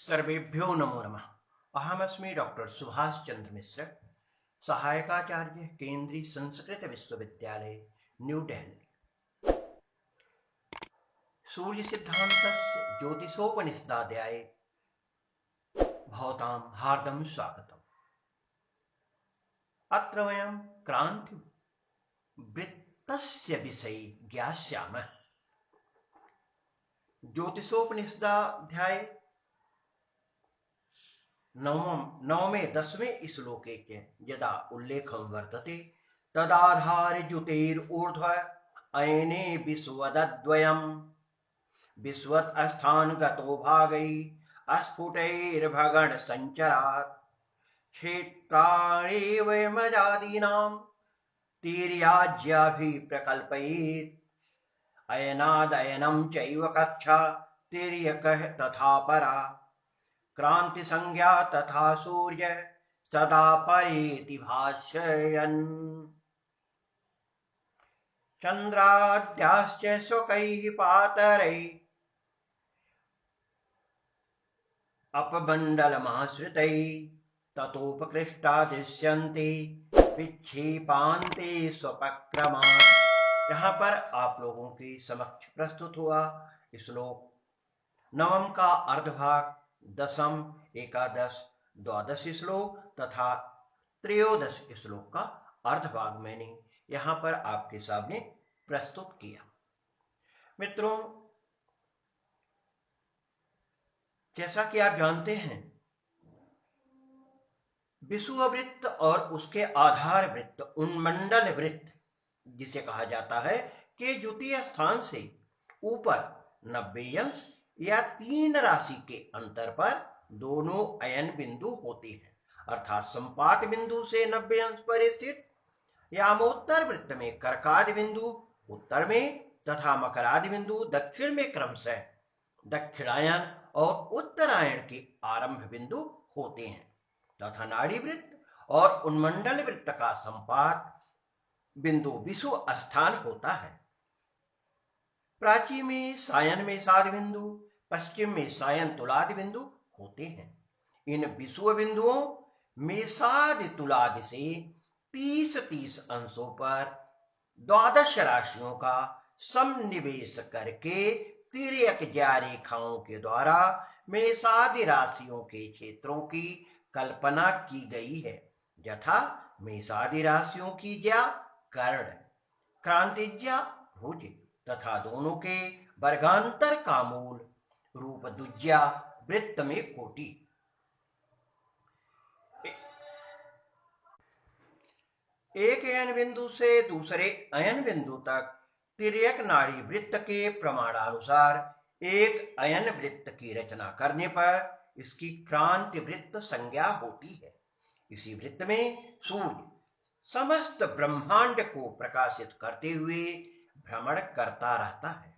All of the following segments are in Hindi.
सर्वेभ्यो नमो नमः। अहमस्मि डॉक्टर सुभाष चंद्र मिश्र, सहायकाचार्य, केंद्रीय संस्कृत विश्वविद्यालय, न्यू दिल्ली। सूर्य सिद्धान्तस्य ज्योतिषोपनिषदाध्याये भवतां हार्दं स्वागतम्। अत्र वयं क्रान्तिवृत्तस्य विषये ज्ञास्यामः। ज्योतिषोपनिषदाध्याये नवमे 10वें श्लोके च यदा उल्लेखं वर्तते तदाधारजुतेर्ऊर्ध्व अयने विश्वदद्वयम् विश्वत्स्थानगतो भागै अस्फुटैर्भगण संचरात् क्षेत्राणेवमजादीनां तिर्याज्याभिप्रकल्पयेत् अयनादयनं चैव कक्षा तिर्यकः तथा परा क्रांति संज्ञा तथा सूर्य सदा परेति भाष्ययन् चंद्राद्याश्च स्वकैः पातरैः अपमण्डलमाश्रितैः ततोपकृष्टा दृश्यन्ते विक्षेपान्ते स्वपक्रमात्। यहाँ पर आप लोगों के समक्ष प्रस्तुत हुआ श्लोक नवम का अर्धभाग, दशम, एकादश, द्वादश श्लोक तथा त्रयोदश श्लोक का अर्धभाग मैंने यहाँ पर आपके सामने प्रस्तुत किया। मित्रों, जैसा कि आप जानते हैं, विषुववृत्त और उसके आधार वृत्त, उन्मंडल वृत्त जिसे कहा जाता है, के द्वितीय स्थान से ऊपर 90 अंश या 3 राशि के अंतर पर दोनों अयन बिंदु होते हैं। अर्थात संपात बिंदु से 90 अंश पर स्थित यामोत्तर वृत्त में कर्कादि बिंदु उत्तर में तथा मकरादि बिंदु दक्षिण में क्रमशः दक्षिणायन और उत्तरायण के आरंभ बिंदु होते हैं तथा नाड़ी वृत्त और उन्मंडल वृत्त का संपात बिंदु विषुव स्थान होता है। प्राची में सायन में साध बिंदु, पश्चिम में सायन तुलादि बिंदु होते हैं। इन विषुव बिंदुओं में साधि तुलादि से 30-30 अंशों पर 12 राशियों का समनिवेश करके तिर्यक ज्या रेखाओं के द्वारा मेषादि राशियों के क्षेत्रों की कल्पना की गई है। यथा मेषादि राशियों की ज्या कर्ण, क्रांतिज्या भुज तथा दोनों के वर्गांतर का मूल रूप दुज्या वृत्त में कोटि। एक अयन बिंदु से दूसरे अयन बिंदु तक तिर्यक नाड़ी वृत्त के प्रमाणानुसार एक अयन वृत्त की रचना करने पर इसकी क्रांति वृत्त संज्ञा होती है। इसी वृत्त में सूर्य समस्त ब्रह्मांड को प्रकाशित करते हुए भ्रमण करता रहता है।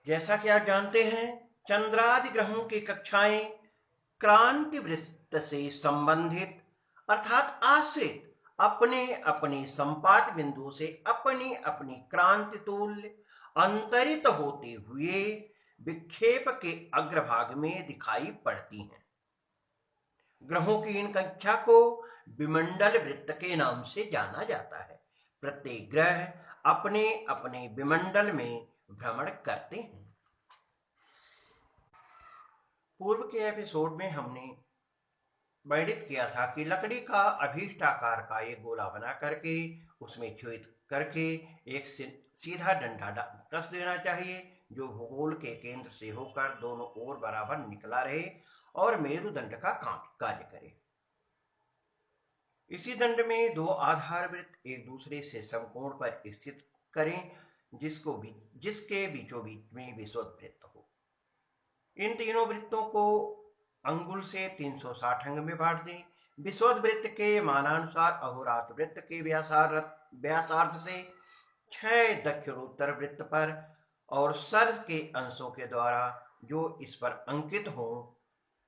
जैसा कि आप जानते हैं, चंद्रादि ग्रहों की कक्षाएं क्रांति वृत्त से संबंधित अर्थात आश्रित अपने अपने संपात बिंदु से अपनी अपनी क्रांति तुल्य अंतरित होते हुए विक्षेप के अग्रभाग में दिखाई पड़ती हैं। ग्रहों की इन कक्षा को विमंडल वृत्त के नाम से जाना जाता है। प्रत्येक ग्रह अपने अपने विमंडल में भ्रमण करते हैं। पूर्व के एपिसोड में हमने वर्णित किया था कि लकड़ी का अभीष्टाकार का एक गोला बना करके उसमें छेद करके एक सीधा डंडा कस देना चाहिए जो भूगोल के केंद्र से होकर दोनों ओर बराबर निकला रहे और मेरुदंड का कार्य करे। इसी दंड में 2 आधार वृत्त एक दूसरे से समकोण पर स्थित करें जिसके बीचों बीच में विषुवत वृत्त हो। इन तीनों वृत्तों को अंगुल से 360 अंग में बांट दें। विषुवत वृत्त के मानानुसार अहोरात्र वृत्त के व्यासार्ध से 6 दक्षिणोत्तर वृत्त पर और सर के अंशों के द्वारा जो इस पर अंकित हो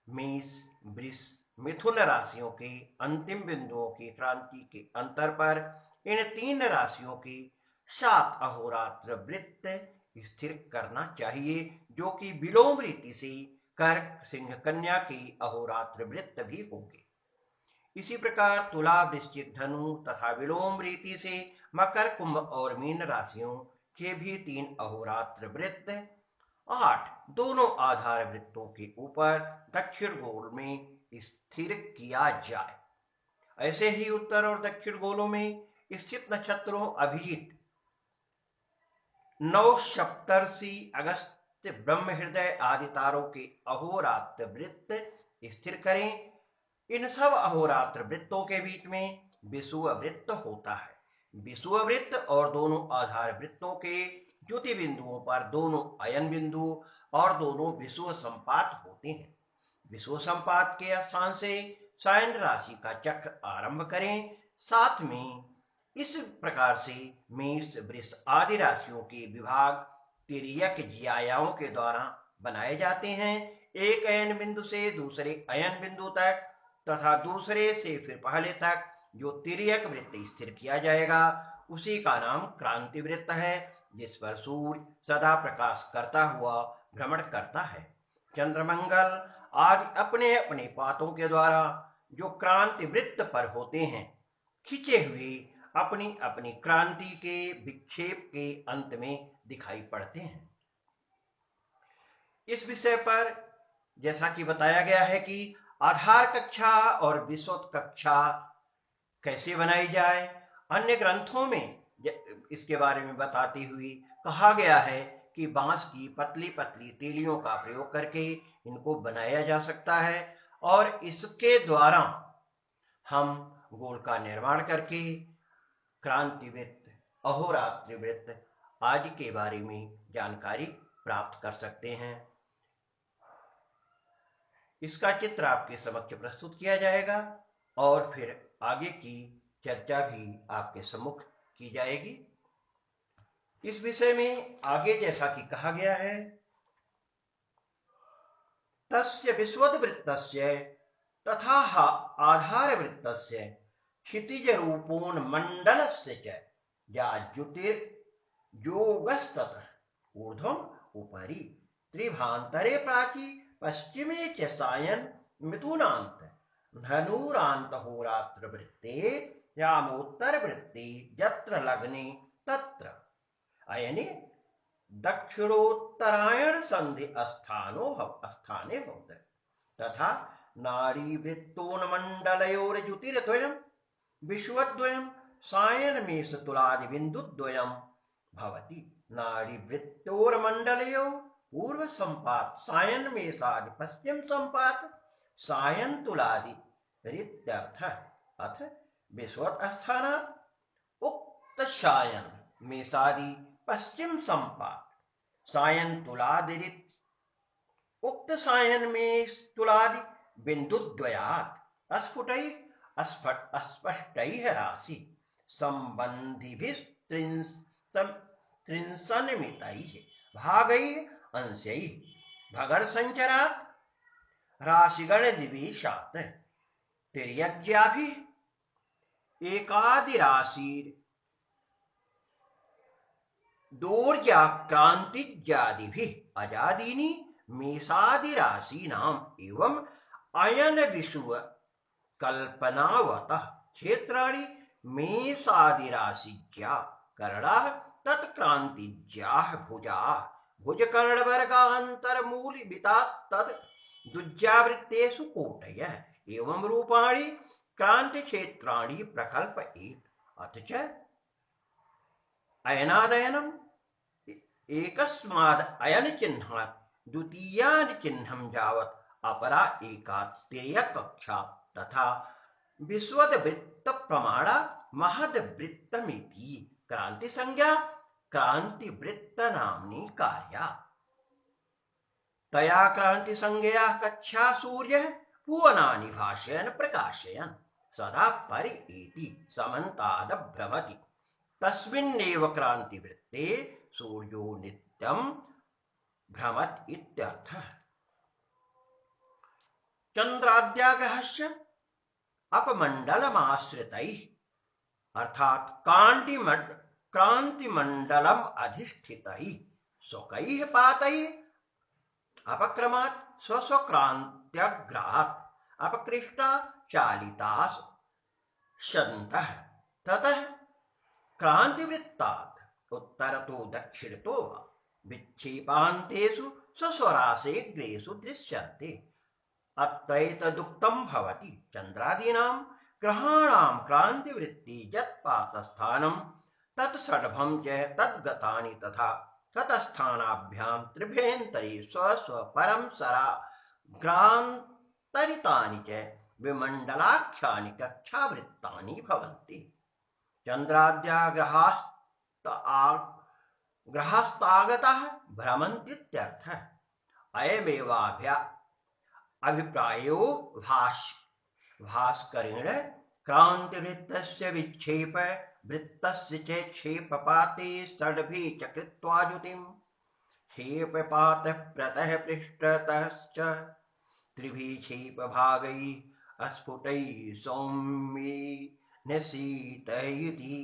मेष, वृष, मिथुन राशियों के अंतिम बिंदुओं की क्रांति के अंतर पर इन 3 राशियों की 7 अहोरात्र वृत्त स्थिर करना चाहिए, जो कि विलोम रीति से कर्क सिंह कन्या के अहोरात्र वृत्त भी होंगे। इसी प्रकार तुला वृश्चिक धनु तथा विलोम रीति से मकर कुंभ और मीन राशियों के भी 3 अहोरात्र वृत्त। 8 दोनों आधार वृत्तों के ऊपर दक्षिण गोल में स्थिर किया जाए। ऐसे ही उत्तर और दक्षिण गोलों में स्थित नक्षत्रों अभिजीत, नवसप्तर्षि, अगस्त्य, ब्रह्म हृदय आदि तारों के अहोरात्र वृत्त स्थिर करें। इन सब अहोरात्र वृत्तों के बीच में विषुव वृत्त होता है। विषुव वृत्त और दोनों आधार वृत्तों के ज्योति बिंदुओं पर दोनों अयन बिंदु और दोनों विषुव संपात होते हैं। विषुव संपात के स्थान से सायन राशि का चक्र आरंभ करें। साथ में इस प्रकार से मेष, वृष आदि राशियों के विभाग तिर्यक ज्यायाओं के द्वारा बनाए जाते हैं। एक अयन बिंदु से दूसरे अयन बिंदु तक तथा दूसरे से फिर पहले तक जो तिर्यक वृत्त स्थिर किया जाएगा उसी का नाम क्रांति वृत्त है, जिस पर सूर्य सदा प्रकाश करता हुआ भ्रमण करता है। चंद्रमंगल आदि अपने अपने पातों के द्वारा जो क्रांति वृत्त पर होते हैं, खिंचे हुए अपनी अपनी क्रांति के विक्षेप के अंत में दिखाई पड़ते हैं। इस विषय पर जैसा कि बताया गया है कि आधार कक्षा और विषुवत कक्षा कैसे बनाई जाए, अन्य ग्रंथों में इसके बारे में बताते हुए कहा गया है कि बांस की पतली पतली तीलियों का प्रयोग करके इनको बनाया जा सकता है और इसके द्वारा हम गोल का निर्माण करके क्रांति वृत्त, अहोरात्र वृत्त आदि के बारे में जानकारी प्राप्त कर सकते हैं। इसका चित्र आपके समक्ष प्रस्तुत किया जाएगा और फिर आगे की चर्चा भी आपके सम्मुख की जाएगी। इस विषय में आगे जैसा कि कहा गया है, तस्य विषुवद् वृत्तस्य तथा आधार वृत्तस्य क्षितिज रूपोन्मण्डलस्य च ज्योतिर्योगस्ततः ऊर्ध्वम् उपरि त्रिभान्तरे प्राची पश्चिमे च सायन मिथुनान्त धनुरान्त होरात्र वृत्ते यामोत्तर वृत्ते यत्र लग्ने तत्र अयने दक्षिणोत्तरायण संधि स्थाने भवति तथा नाड़ीवृत्तोन्मण्डलयोर्ज्योतिर्द्वयम् विषुवद्वयम् सायन मेष तुलादि बिन्दुद्वयम् भवति। नाड़ीवृत्तोर्मण्डलयोः पूर्व संपात सायन मेषादि पश्चिम संपात सायन तुलादि रित्यर्थ। अथ विषुवत् स्थानात् उक्त सायन मेषादि पश्चिम संपात सायन तुलादि उक्त सायन मेष तुलादि बिंदुद्वयात् अस्पष्टैः राशि संबंधिभिस्त्रिंशन्मितैः भागैः अंशैः भगड़ संचरात् राशिगण दिवेशात् तिर्यज्ञाभिः एकादिराशिर दोर्याक्रांतिज्यादिभिः अजादीनि मेषादिराशीनाम् एवं अयन विषुव कल्पनावतः क्षेत्राणि मेषादिराशिज्या करणाः तत्क्रांतिज्याः भुजाः भुजकर्णवर्गान्तरमूलिबितास्तद् दुज्यावृत्तेषु कोटयः एवं रूपाणि क्रांति क्षेत्राणि प्रकल्पयेत्। अथ च अयनादयनम् एकस्माद् अयन चिह्नात् द्वितीयान् चिह्नं यावत् अपरा एका तिर्यक कक्षा तथा विषुवद् वृत्त प्रमाणा महद् वृत्तमिति क्रांति संज्ञा क्रांति वृत्त नाम्नी कार्या। तया क्रांति संज्ञया कक्षा सूर्य भुवनानि भाषयन् प्रकाशयन् सदा परिएति समन्ताद् भ्रमति तस्मिन्नेव क्रांति वृत्ते सूर्यो नित्यं भ्रमत् इत्यर्थः। चंद्राद्याग्रहस्य अपमंडलमाश्रितैः अर्थात क्रांतिमंडलम अधिष्ठितैः स्वकैः पातैः अपक्रमात् स्वस्वक्रान्त्यग्रात् अपकृष्टा चालिताः सन्तः ततः क्रान्तिवृत्तात् उत्तरतो दक्षिणतो वा विक्षेपान्तेषु स्वस्वरासेऽग्रेषु दृश्यन्ते। अत्रैतदुक्तं भवति चन्द्रादीनां ग्रहाणां क्रान्तिवृत्ति यत्पातस्थानं तत्षड्भं च तद्गतानि तथा ततस्थानाभ्यां त्रिभ्यन्तरे स्वस्वपरं सराग्रान्तरितानि च विमण्डलाख्यानि कक्षावृत्तानि भवन्ति। चन्द्राद्या ग्रहास्तागताः भ्रमन्तीत्यर्थः। अयमेवाभिप्रायो भास्करेण क्रान्तिवृत्तस्य विक्षेप वृत्तस्य च क्षेपपाते षड्भिः च कृत्वा युतिं क्षेपपातः प्रतः पृष्ठतश्च त्रिभिः क्षेपभागैः अस्फुटैः सौम्यैः निशीतयति।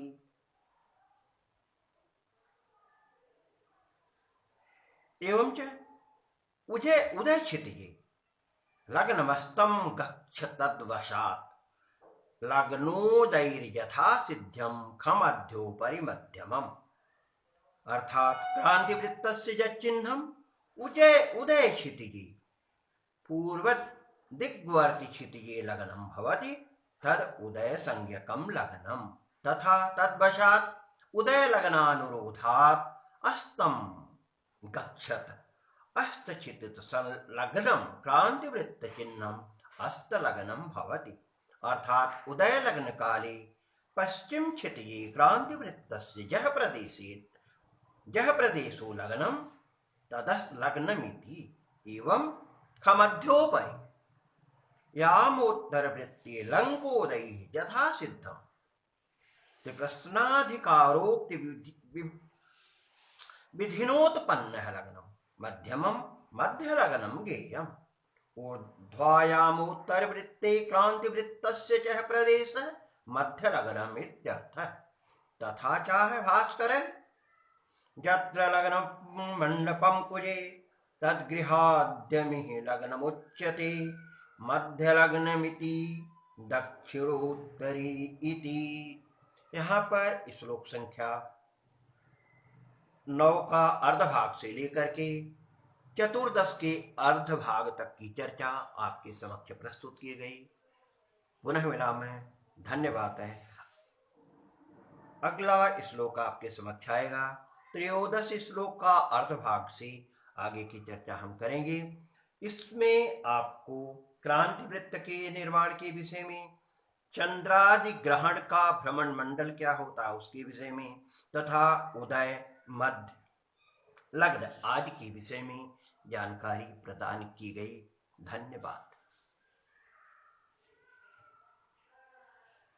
एवंच उदय क्षितिजे लग्नमस्तं गच्छ तद्वशात् लग्नोदयैर्यथा सिद्ध्यं खमध्योपरि मध्यमम्। अर्थात क्रांतिवृत्तस्य यच्चिह्नम् उदय क्षितिजे पूर्व दिग्वर्ति क्षितिजे लग्नं भवति तद उदय संज्ञकं लग्नं तथा तद्वशात् उदय लग्नानुरोधात् अस्तं गच्छत अस्तचितित संलग्नं क्रांतिवृत्त चिह्नम् अस्तलग्नं भवति। अर्थात उदय लग्न काले पश्चिम क्षितिजे क्रांतिवृत्तस्य जह प्रदेशो लग्नं तदस्तलग्नमिति। एवं खमध्योपरि यामोत्तरवृत्ते लंकोदयैः यथा सिद्धम् त्रिप्रश्नाधिकारोक्ति विधिनोत्पन्नः लग्नं मध्यमं मध्यलग्नं ज्ञेयम्। ऊर्ध्वायामोत्तरवृत्ते क्रांतिवृत्तस्य च प्रदेशः मध्यलग्नमित्यर्थः। तथा चाह भास्करः यत्र लग्नं मण्डपं कुजे तद्गृहाद्यमिः लग्नमुच्यते मध्यलग्नमिति दक्षिणोत्तरी इति। यहाँ पर श्लोक संख्या 9 का अर्धभाग से लेकर के चतुर्दश के अर्धभाग तक की चर्चा आपके समक्ष प्रस्तुत की गई। पुनः विराम है, धन्यवाद है। अगला श्लोक आपके समक्ष आएगा। त्रयोदश श्लोक का अर्धभाग से आगे की चर्चा हम करेंगे। इसमें आपको क्रांतिवृत्त के निर्माण के विषय में, चंद्रादि ग्रहण का भ्रमण मंडल क्या होता है उसके विषय में, तथा उदय मध्य लग्न आदि के विषय में जानकारी प्रदान की गई। धन्यवाद।